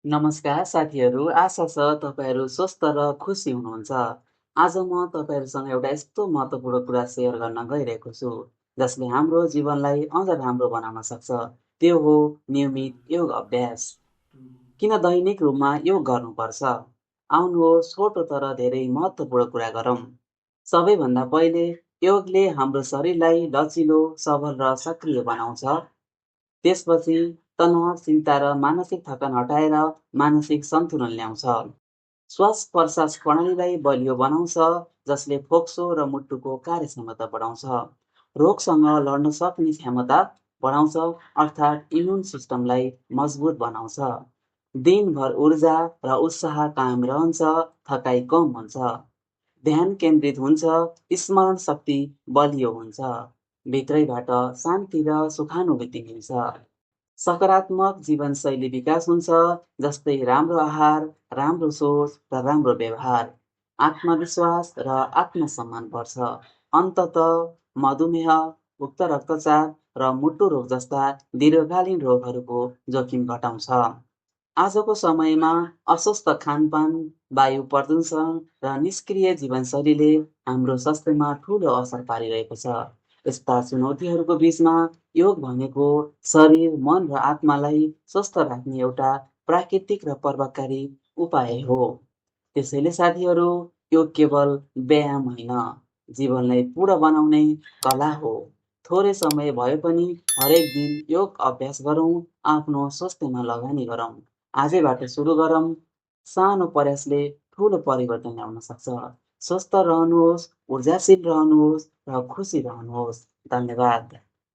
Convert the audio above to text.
नमस्कार साथीहरू, आशा छ तपाईँहरू स्वस्थ र खुसी हुनुहुन्छ। आज म तपाईँहरूसँग एउटा यस्तो महत्त्वपूर्ण कुरा सेयर गर्न गइरहेको छु, जसले हाम्रो जीवनलाई अझ राम्रो बनाउन सक्छ। त्यो हो नियमित योग अभ्यास। किन दैनिक रूपमा योग गर्नुपर्छ? आउनुहोस् छोटो तर धेरै महत्त्वपूर्ण कुरा गरौँ। सबैभन्दा पहिले योगले हाम्रो शरीरलाई लचिलो, सबल र सक्रिय बनाउँछ। त्यसपछि तनाव, चिन्ता र मानसिक थकान हटाएर मानसिक सन्तुलन ल्याउँछ। श्वास-प्रश्वास प्रणालीलाई बलियो बनाउँछ, जसले फोक्सो र मुटुको कार्यक्षमता बढाउँछ। रोगसँग लड्न सक्ने क्षमता बढाउँछ, अर्थात् इम्युन सिस्टमलाई मजबुत बनाउँछ। दिनभर ऊर्जा र उत्साह कायम रहन्छ, थकाइ कम हुन्छ। ध्यान केन्द्रित हुन्छ, स्मरण शक्ति बलियो हुन्छ। भित्रैबाट शान्ति र सुखानुभूति मिल्छ। सकारात्मक जीवनशैली विकास हुन्छ, जस्तै राम्रो आहार, राम्रो सोच र राम्रो व्यवहार। आत्मविश्वास र आत्मसम्मान बढ्छ। अन्ततः मधुमेह, उच्च रक्तचाप र मुटु रोग जस्ता दीर्घकालीन रोगहरूको जोखिम घटाउँछ। आजको समयमा अस्वस्थ खानपान, वायु प्रदूषण र निष्क्रिय जीवनशैलीले हाम्रो स्वास्थ्यमा ठूलो असर पारिरहेको छ। यस्ता चुनौतीहरूको बीचमा योग भनेको शरीर, मन र आत्मालाई स्वस्थ राख्ने एउटा प्राकृतिक र प्रभावकारी उपाय हो। त्यसैले साथीहरू, योग केवल व्यायाम होइन, जीवनलाई पूर्ण बनाउने कला हो। थोरै समय भए पनि हरेक दिन योग अभ्यास गरौँ, आफ्नो स्वास्थ्यमा लगानी गरौँ। आजैबाट सुरु गरौँ। सानो प्रयासले ठुलो परिवर्तन ल्याउन सक्छ। स्वस्थ रहनुहोस्, ऊर्जाशील रहनुहोस् र खुसी रहनुहोस्। धन्यवाद।